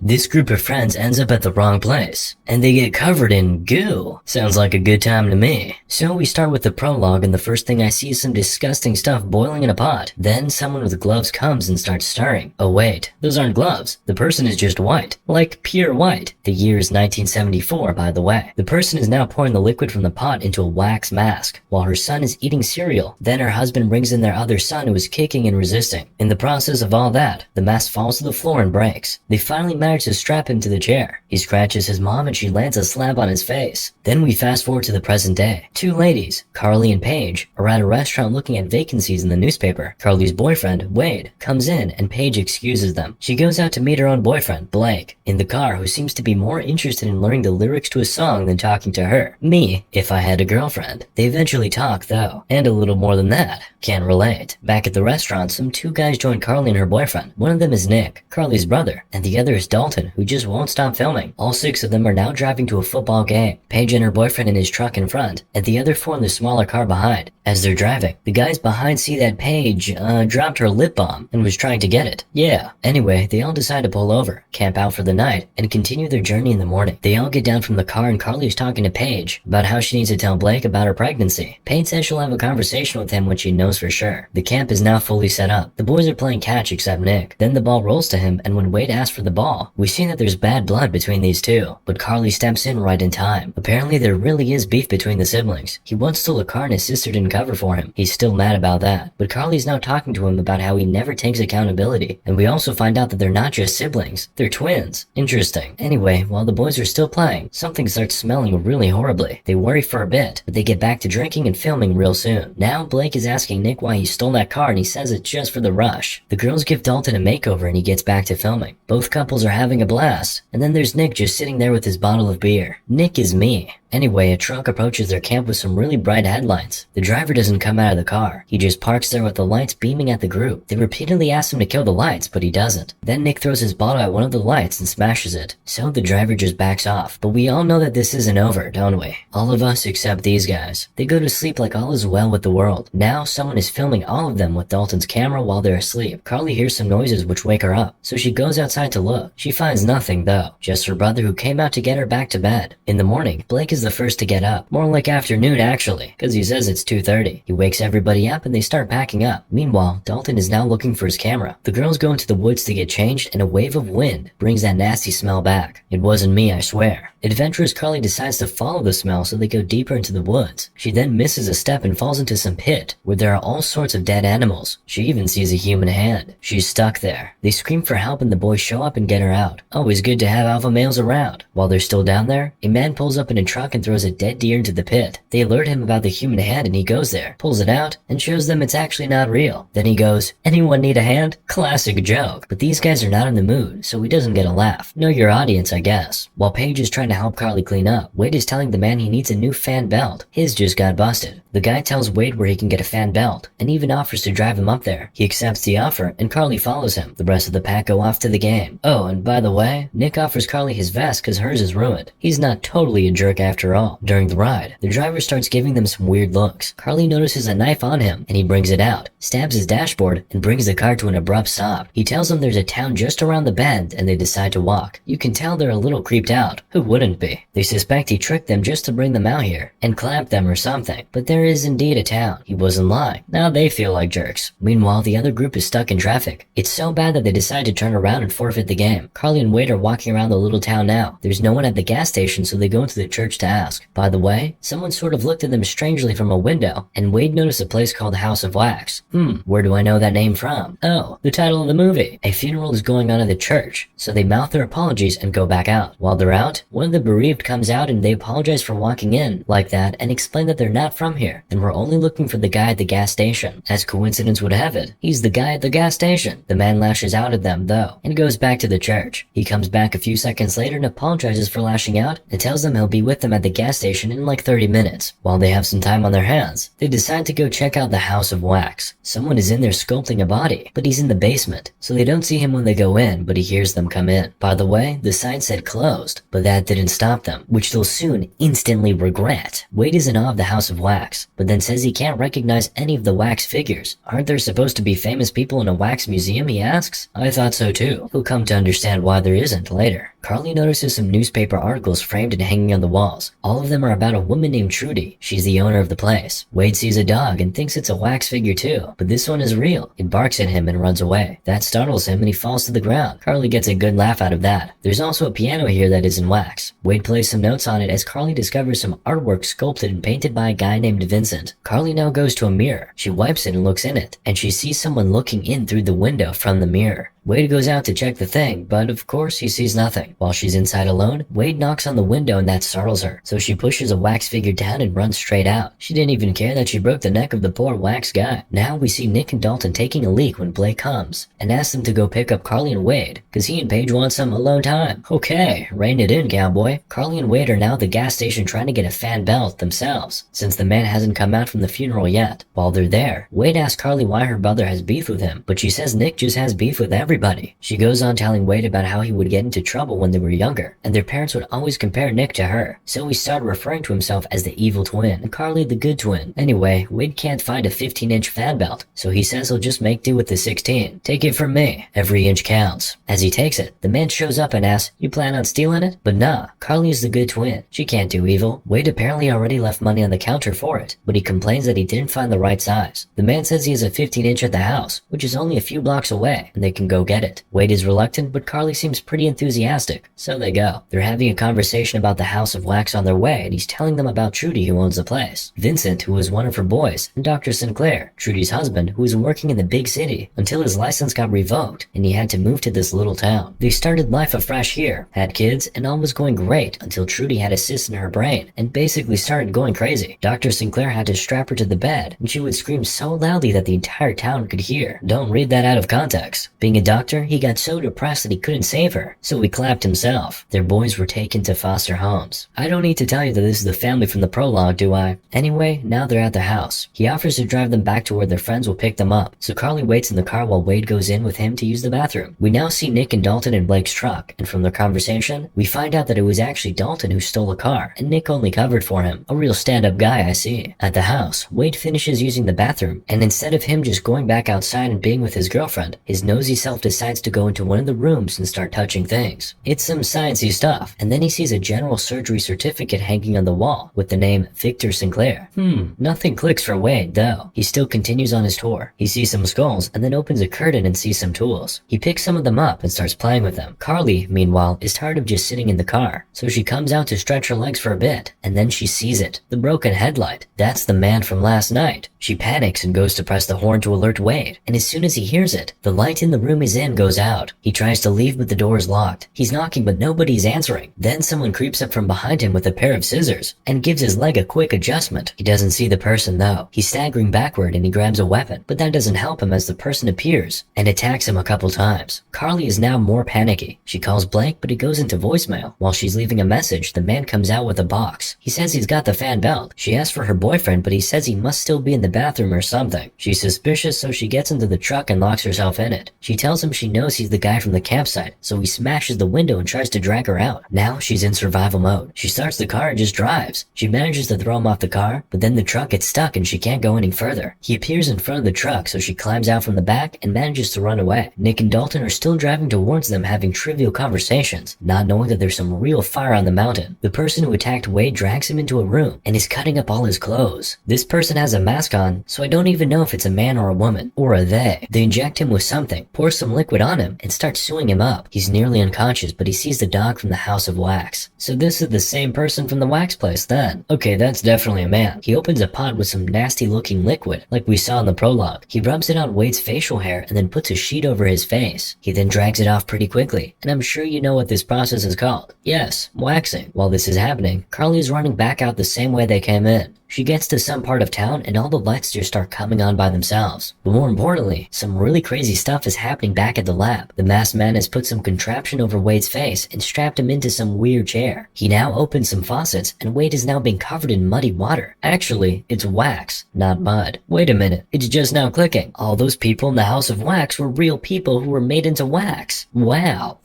This group of friends ends up at the wrong place, and they get covered in goo. Sounds like a good time to me. So we start with the prologue, and the first thing I see is some disgusting stuff boiling in a pot. Then someone with gloves comes and starts stirring. Oh wait, those aren't gloves. The person is just white. Like pure white. The year is 1974, by the way. The person is now pouring the liquid from the pot into a wax mask, while her son is eating cereal. Then her husband brings in their other son who is kicking and resisting. In the process of all that, the mask falls to the floor and breaks. They finally manage to strap him to the chair. He scratches his mom and she lands a slap on his face. Then we fast forward to the present day. Two ladies, Carly and Paige, are at a restaurant looking at vacancies in the newspaper. Carly's boyfriend, Wade, comes in and Paige excuses them. She goes out to meet her own boyfriend, Blake, in the car, who seems to be more interested in learning the lyrics to a song than talking to her. Me, if I had a girlfriend. They eventually talk though, and a little more than that. Can't relate. Back at the restaurant, some two guys join Carly and her boyfriend. One of them is Nick, Carly's brother, and the other is Dalton, who just won't stop filming. All six of them are now driving to a football game. Paige and her boyfriend in his truck in front, and the other four in the smaller car behind. As they're driving, the guys behind see that Paige, dropped her lip balm and was trying to get it. Yeah. Anyway, they all decide to pull over, camp out for the night, and continue their journey in the morning. They all get down from the car and Carly is talking to Paige about how she needs to tell Blake about her pregnancy. Paige says she'll have a conversation with him when she knows for sure. The camp is now fully set up. The boys are playing catch except Nick. Then the ball rolls to him, and when Wade asks for the ball, we see that there's bad blood between these two, but Carly steps in right in time. Apparently there really is beef between the siblings. He once stole a car and his sister didn't cover for him. He's still mad about that, but Carly's now talking to him about how he never takes accountability, and we also find out that they're not just siblings, they're twins. Interesting. Anyway, while the boys are still playing, something starts smelling really horribly. They worry for a bit, but they get back to drinking and filming real soon. Now Blake is asking Nick why he stole that car and he says it's just for the rush. The girls give Dalton a makeover and he gets back to filming. Both couples are having a blast, and then there's Nick just sitting there with his bottle of beer. Nick is me. Anyway, a truck approaches their camp with some really bright headlights. The driver doesn't come out of the car. He just parks there with the lights beaming at the group. They repeatedly ask him to kill the lights, but he doesn't. Then Nick throws his bottle at one of the lights and smashes it. So the driver just backs off. But we all know that this isn't over, don't we? All of us except these guys. They go to sleep like all is well with the world. Now someone is filming all of them with Dalton's camera while they're asleep. Carly hears some noises which wake her up, so she goes outside to look. She finds nothing though, just her brother who came out to get her back to bed. In the morning, Blake is the first to get up. More like afternoon actually, cause he says it's 2:30. He wakes everybody up and they start packing up. Meanwhile, Dalton is now looking for his camera. The girls go into the woods to get changed and a wave of wind brings that nasty smell back. It wasn't me, I swear. Adventurous Carly decides to follow the smell, so they go deeper into the woods. She then misses a step and falls into some pit where there are all sorts of dead animals. She even sees a human hand. She's stuck there. They scream for help and the boys show up and get her out. Always good to have alpha males around. While they're still down there, a man pulls up in a truck and throws a dead deer into the pit. They alert him about the human hand and he goes there, pulls it out, and shows them it's actually not real. Then he goes, "Anyone need a hand?" Classic joke. But these guys are not in the mood, so he doesn't get a laugh. Know your audience, I guess. While Paige is trying to help Carly clean up, Wade is telling the man he needs a new fan belt. His just got busted. The guy tells Wade where he can get a fan belt, and even offers to drive him up there. He accepts the offer, and Carly follows him. The rest of the pack go off to the game. Oh, and by the way, Nick offers Carly his vest cause hers is ruined. He's not totally a jerk after all. During the ride, the driver starts giving them some weird looks. Carly notices a knife on him, and he brings it out, stabs his dashboard, and brings the car to an abrupt stop. He tells them there's a town just around the bend, and they decide to walk. You can tell they're a little creeped out. Who wouldn't be? They suspect he tricked them just to bring them out here, and clamped them or something. But there is indeed a town. He wasn't lying. Now they feel like jerks. Meanwhile, the other group is stuck in traffic. It's so bad that they decide to turn around and forfeit the game. Carly and Wade are walking around the little town now. There's no one at the gas station, so they go into the church to ask. By the way, someone sort of looked at them strangely from a window, and Wade noticed a place called the House of Wax. Where do I know that name from? Oh, the title of the movie. A funeral is going on at the church, so they mouth their apologies and go back out. While they're out, one of the bereaved comes out and they apologize for walking in like that and explain that they're not from here, and we're only looking for the guy at the gas station. As coincidence would have it, he's the guy at the gas station. The man lashes out at them though, and goes back to the church. He comes back a few seconds later and apologizes for lashing out, and tells them he'll be with them at the gas station in like 30 minutes. While they have some time on their hands, they decide to go check out the House of Wax. Someone is in there sculpting a body, but he's in the basement, so they don't see him when they go in, but he hears them come in. By the way, the sign said closed, but that didn't didn't stop them, which they'll soon instantly regret. Wade is in awe of the House of Wax, but then says he can't recognize any of the wax figures. Aren't there supposed to be famous people in a wax museum, he asks? I thought so too. He'll come to understand why there isn't later. Carly notices some newspaper articles framed and hanging on the walls. All of them are about a woman named Trudy. She's the owner of the place. Wade sees a dog and thinks it's a wax figure too, but this one is real. It barks at him and runs away. That startles him and he falls to the ground. Carly gets a good laugh out of that. There's also a piano here that is in wax. Wade plays some notes on it as Carly discovers some artwork sculpted and painted by a guy named Vincent. Carly now goes to a mirror. She wipes it and looks in it, and she sees someone looking in through the window from the mirror. Wade goes out to check the thing, but of course he sees nothing. While she's inside alone, Wade knocks on the window and that startles her, so she pushes a wax figure down and runs straight out. She didn't even care that she broke the neck of the poor wax guy. Now we see Nick and Dalton taking a leak when Blake comes and asks them to go pick up Carly and Wade, cause he and Paige want some alone time. Okay, rein it in, cowboy. Carly and Wade are now at the gas station trying to get a fan belt themselves, since the man hasn't come out from the funeral yet. While they're there, Wade asks Carly why her brother has beef with him, but she says Nick just has beef with everybody. She goes on telling Wade about how he would get into trouble when they were younger, and their parents would always compare Nick to her, so he started referring to himself as the evil twin, and Carly the good twin. Anyway, Wade can't find a 15-inch fan belt, so he says he'll just make do with the 16. Take it from me, every inch counts. As he takes it, the man shows up and asks, you plan on stealing it? But nah, Carly is the good twin. She can't do evil. Wade apparently already left money on the counter for it, but he complains that he didn't find the right size. The man says he has a 15-inch at the house, which is only a few blocks away, and they can go get it. Wade is reluctant, but Carly seems pretty enthusiastic, so they go. They're having a conversation about the House of Wax on their way, and he's telling them about Trudy, who owns the place, Vincent, who was one of her boys, and Dr. Sinclair, Trudy's husband, who was working in the big city until his license got revoked and he had to move to this little town. They started life afresh here, had kids, and all was going great until Trudy had a cyst in her brain and basically started going crazy. Dr. Sinclair had to strap her to the bed, and she would scream so loudly that the entire town could hear. Don't read that out of context. Being a doctor, he got so depressed that he couldn't save her, so he clapped himself. Their boys were taken to foster homes. I don't need to tell you that this is the family from the prologue, do I? Anyway, now they're at the house. He offers to drive them back to where their friends will pick them up, so Carly waits in the car while Wade goes in with him to use the bathroom. We now see Nick and Dalton in Blake's truck, and from their conversation, we find out that it was actually Dalton who stole a car, and Nick only covered for him. A real stand-up guy, I see. At the house, Wade finishes using the bathroom, and instead of him just going back outside and being with his girlfriend, his nosy self decides to go into one of the rooms and start touching things. It's some sciencey stuff, and then he sees a general surgery certificate hanging on the wall with the name Victor Sinclair. Nothing clicks for Wade, though. He still continues on his tour. He sees some skulls and then opens a curtain and sees some tools. He picks some of them up and starts playing with them. Carly, meanwhile, is tired of just sitting in the car, so she comes out to stretch her legs for a bit, and then she sees it. The broken headlight. That's the man from last night. She panics and goes to press the horn to alert Wade, and as soon as he hears it, the light in the room he's in goes out. He tries to leave, but the door is locked. He's knocking, but nobody's answering. Then someone creeps up from behind him with a pair of scissors and gives his leg a quick adjustment. He doesn't see the person though. He's staggering backward and he grabs a weapon, but that doesn't help him as the person appears and attacks him a couple times. Carly is now more panicky. She calls Blake, but he goes into voicemail. While she's leaving a message, the man comes out with a box. He says he's got the fan belt. She asks for her boyfriend, but he says he must still be in the bathroom or something. She's suspicious, so she gets into the truck and locks herself in it. She tells him she knows he's the guy from the campsite, so he smashes the window and tries to drag her out. Now she's in survival mode. She starts the car and just drives. She manages to throw him off the car, but then the truck gets stuck and she can't go any further. He appears in front of the truck, so she climbs out from the back and manages to run away. Nick and Dalton are still driving towards them, having trivial conversations, not knowing that there's some real fire on the mountain. The person who attacked Wade drags him into a room and is cutting up all his clothes. This person has a mask on, so I don't even know if it's a man or a woman, or a they. They inject him with something, pour some liquid on him, and start sewing him up. He's nearly unconscious, but he sees the dog from the House of Wax. So this is the same person from the wax place then. Okay, that's definitely a man. He opens a pot with some nasty looking liquid, like we saw in the prologue. He rubs it on Wade's facial hair and then puts a sheet over his face. He then drags it off pretty quickly, and I'm sure you know what this process is called. Yes, waxing. While this is happening, Carly is running back out the same way they came in. She gets to some part of town and all the lights just start coming on by themselves. But more importantly, some really crazy stuff is happening back at the lab. The masked man has put some contraption over Wade's face and strapped him into some weird chair. He now opens some faucets and Wade is now being covered in muddy water. Actually, it's wax, not mud. Wait a minute, it's just now clicking. All those people in the House of Wax were real people who were made into wax. Wow.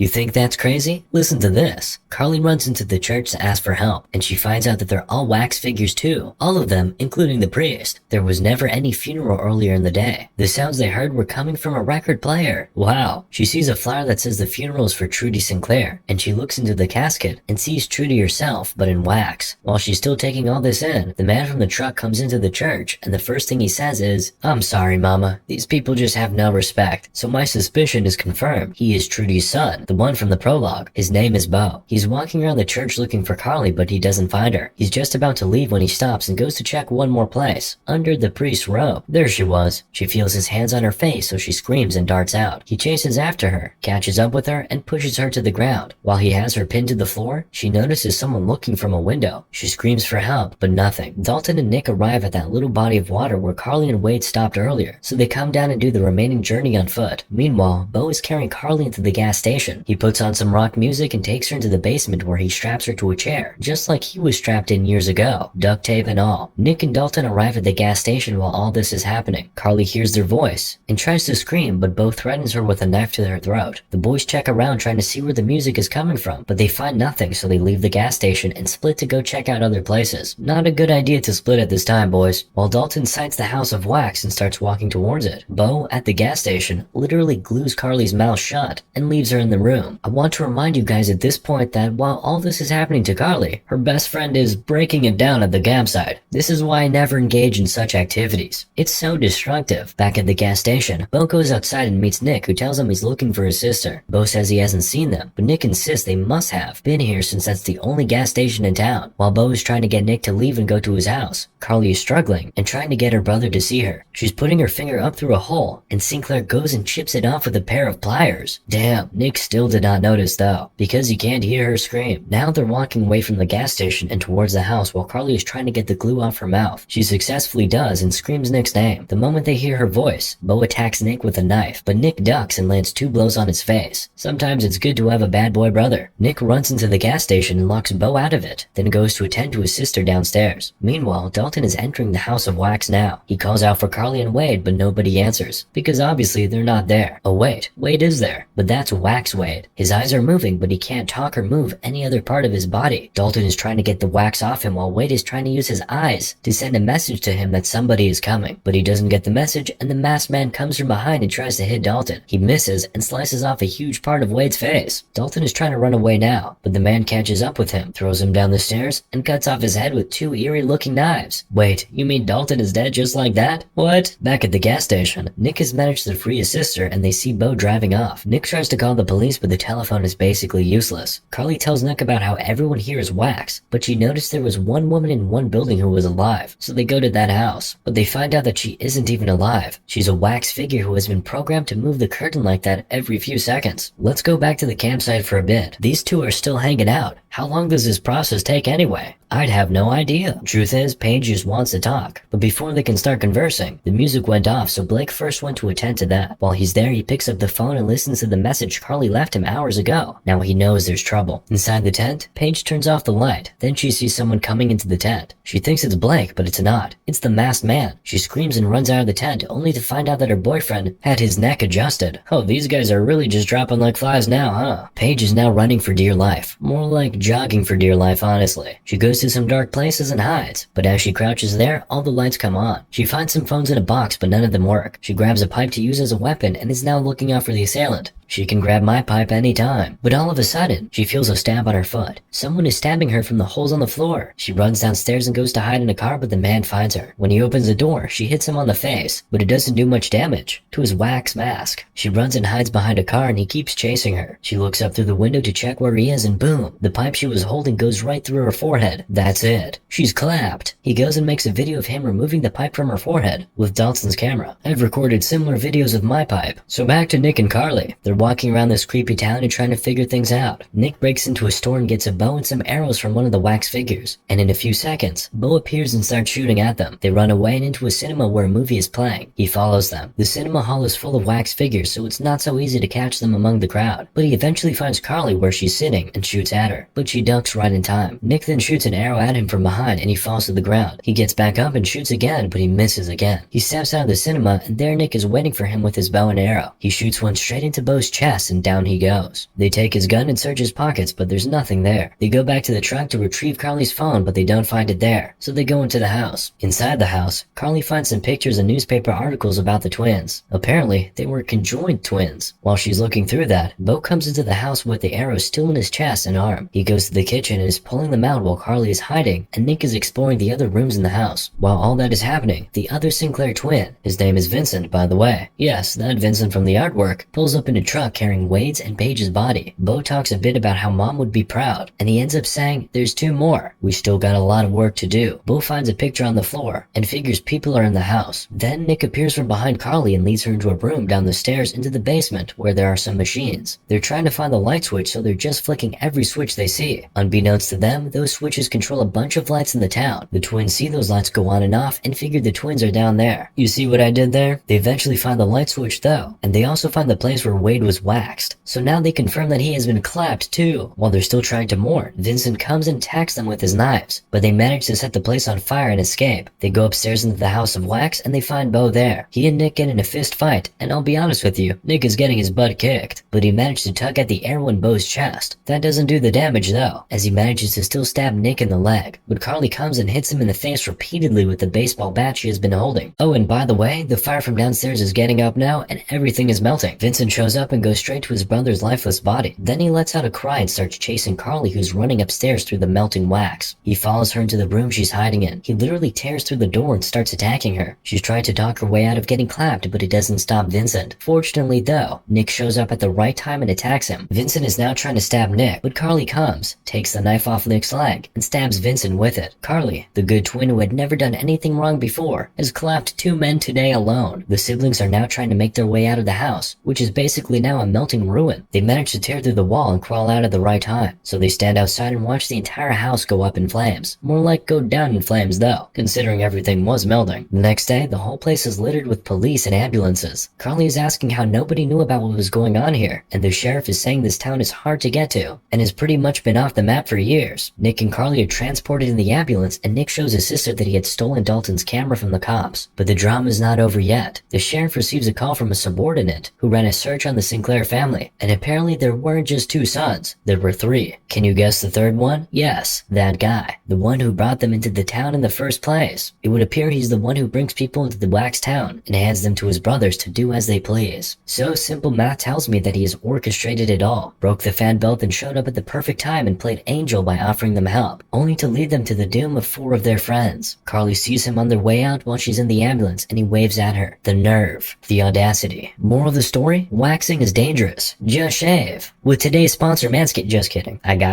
You think that's crazy? Listen to this. Carly runs into the church to ask for help, and she finds out that they're all wax figures too. All of them, including the priest. There was never any funeral earlier in the day. The sounds they heard were coming from a record player. Wow. She sees a flyer that says the funeral is for Trudy Sinclair, and she looks into the casket and sees Trudy herself, but in wax. While she's still taking all this in, the man from the truck comes into the church, and the first thing he says is, "I'm sorry, Mama. These people just have no respect." So my suspicion is confirmed. He is Trudy's son, the one from the prologue. His name is Bo. He's walking around the church looking for Carly, but he doesn't find her. He's just about to leave when he stops and goes to check one more place. Under the priest's robe. There she was. She feels his hands on her face, so she screams and darts out. He chases after her, catches up with her, and pushes her to the ground. While he has her pinned to the floor, she notices someone looking from a window. She screams for help, but nothing. Dalton and Nick arrive at that little body of water where Carly and Wade stopped earlier, so they come down and do the remaining journey on foot. Meanwhile, Bo is carrying Carly into the gas station. He puts on some rock music and takes her into the basement where he straps her to a chair, just like he was strapped in years ago, duct tape and all. Nick and Dalton arrive at the gas station while all this is happening. Carly hears their voice and tries to scream, but Bo threatens her with a knife to her throat. The boys check around trying to see where the music is coming from, but they find nothing, so they leave the gas station and split to go check out other places. Not a good idea to split at this time, boys. While Dalton sights the house of wax and starts walking towards it, Bo, at the gas station, literally glues Carly's mouth shut and leaves her in the room. I want to remind you guys at this point that while all this is happening to Carly, her best friend is breaking it down at the campsite. This is why I never engage in such activities. It's so destructive. Back at the gas station, Bo goes outside and meets Nick, who tells him he's looking for his sister. Bo says he hasn't seen them, but Nick insists they must have been here since that's the only gas station in town. While Bo is trying to get Nick to leave and go to his house, Carly is struggling and trying to get her brother to see her. She's putting her finger up through a hole, and Sinclair goes and chips it off with a pair of pliers. Damn, Nick still did not notice though, because he can't hear her scream. Now they're walking away from the gas station and towards the house while Carly is trying to get the glue off her mouth. She successfully does and screams Nick's name. The moment they hear her voice, Bo attacks Nick with a knife, but Nick ducks and lands 2 blows on his face. Sometimes it's good to have a bad boy brother. Nick runs into the gas station and locks Bo out of it, then goes to attend to his sister downstairs. Meanwhile, Dalton is entering the house of wax now. He calls out for Carly and Wade, but nobody answers, because obviously they're not there. Oh wait, Wade is there, but that's Wax Wade. His eyes are moving, but he can't talk or move any other part of his body. Dalton is trying to get the wax off him while Wade is trying to use his eyes to send a message to him that somebody is coming, but he doesn't get the message, and the masked man comes from behind and tries to hit Dalton. He misses and slices off a huge part of Wade's face. Dalton is trying to run away now, but the man catches up with him, throws him down the stairs, and cuts off his head with 2 eerie-looking knives. Wait, you mean Dalton is dead just like that? What? Back at the gas station, Nick has managed to free his sister, and they see Bo driving off. Nick tries to call the police, but the telephone is basically useless. Carly tells Nick about how everyone here is wax, but she noticed there was one woman in one building who was alive, so they go to that house. But they find out that she isn't even alive. She's a wax figure who has been programmed to move the curtain like that every few seconds. Let's go back to the campsite for a bit. These two are still hanging out. How long does this process take anyway? I'd have no idea. Truth is, Paige just wants to talk. But before they can start conversing, the music went off, so Blake first went to attend to that. While he's there, he picks up the phone and listens to the message Carly left him hours ago. Now he knows there's trouble. Inside the tent, Paige turns off the light. Then she sees someone coming into the tent. She thinks it's Blake, but it's not. It's the masked man. She screams and runs out of the tent, only to find out that her boyfriend had his neck adjusted. Oh, these guys are really just dropping like flies now, huh? Paige is now running for dear life. More like jogging for dear life, honestly. She goes to some dark places and hides, but as she crouches there, all the lights come on. She finds some phones in a box, but none of them work. She grabs a pipe to use as a weapon and is now looking out for the assailant. She can grab my pipe anytime. But all of a sudden, she feels a stab on her foot. Someone is stabbing her from the holes on the floor. She runs downstairs and goes to hide in a car, but the man finds her. When he opens the door, she hits him on the face, but it doesn't do much damage to his wax mask. She runs and hides behind a car and he keeps chasing her. She looks up through the window to check where he is and boom, the pipe she was holding goes right through her forehead. That's it. She's clapped. He goes and makes a video of him removing the pipe from her forehead with Dalton's camera. I've recorded similar videos of my pipe. So back to Nick and Carly. They're walking around this creepy town and trying to figure things out. Nick breaks into a store and gets a bow and some arrows from one of the wax figures. And in a few seconds, Bo appears and starts shooting at them. They run away and into a cinema where a movie is playing. He follows them. The cinema hall is full of wax figures, so it's not so easy to catch them among the crowd. But he eventually finds Carly where she's sitting and shoots at her. But but she ducks right in time. Nick then shoots an arrow at him from behind and he falls to the ground. He gets back up and shoots again, but he misses again. He steps out of the cinema and there Nick is waiting for him with his bow and arrow. He shoots one straight into Bo's chest and down he goes. They take his gun and search his pockets, but there's nothing there. They go back to the truck to retrieve Carly's phone, but they don't find it there. So they go into the house. Inside the house, Carly finds some pictures and newspaper articles about the twins. Apparently, they were conjoined twins. While she's looking through that, Bo comes into the house with the arrow still in his chest and arm. He goes to the kitchen and is pulling them out while Carly is hiding, and Nick is exploring the other rooms in the house. While all that is happening, the other Sinclair twin, his name is Vincent, by the way. Yes, that Vincent from the artwork, pulls up in a truck carrying Wade's and Paige's body. Bo talks a bit about how mom would be proud, and he ends up saying, "There's two more. We still got a lot of work to do." Bo finds a picture on the floor and figures people are in the house. Then Nick appears from behind Carly and leads her into a room down the stairs into the basement where there are some machines. They're trying to find the light switch, so they're just flicking every switch they see. Unbeknownst to them, those switches control a bunch of lights in the town. The twins see those lights go on and off and figure the twins are down there. You see what I did there? They eventually find the light switch though, and they also find the place where Wade was waxed. So now they confirm that he has been clapped too. While they're still trying to mourn, Vincent comes and attacks them with his knives, but they manage to set the place on fire and escape. They go upstairs into the house of wax and they find Bo there. He and Nick get in a fist fight, and I'll be honest with you, Nick is getting his butt kicked, but he managed to tug at the arrow in Bo's chest. That doesn't do the damage though, as he manages to still stab Nick in the leg, but Carly comes and hits him in the face repeatedly with the baseball bat she has been holding. Oh, and by the way, the fire from downstairs is getting up now and everything is melting. Vincent shows up and goes straight to his brother's lifeless body. Then he lets out a cry and starts chasing Carly, who's running upstairs through the melting wax. He follows her into the room she's hiding in. He literally tears through the door and starts attacking her. She's trying to talk her way out of getting clapped, but it doesn't stop Vincent. Fortunately though, Nick shows up at the right time and attacks him. Vincent is now trying to stab Nick, but Carly comes, takes the knife off Nick's leg, and stabs Vincent with it. Carly, the good twin who had never done anything wrong before, has clapped 2 men today alone. The siblings are now trying to make their way out of the house, which is basically now a melting ruin. They manage to tear through the wall and crawl out at the right time, so they stand outside and watch the entire house go up in flames. More like go down in flames though, considering everything was melting. The next day, the whole place is littered with police and ambulances. Carly is asking how nobody knew about what was going on here, and the sheriff is saying this town is hard to get to, and has pretty much been off the map for years. Nick and Carly are transported in the ambulance, and Nick shows his sister that he had stolen Dalton's camera from the cops. But the drama's not over yet. The sheriff receives a call from a subordinate who ran a search on the Sinclair family, and apparently there weren't just 2 sons, there were 3. Can you guess the third one? Yes, that guy. The one who brought them into the town in the first place. It would appear he's the one who brings people into the wax town and hands them to his brothers to do as they please. So simple math tells me that he has orchestrated it all, broke the fan belt and showed up at the perfect time and played angel by offering them help, only to lead them to the doom of 4 of their friends. Carly sees him on their way out while she's in the ambulance and he waves at her. The nerve. The audacity. Moral of the story? Waxing is dangerous. Just shave. With today's sponsor Manscaped. Just kidding. I got you.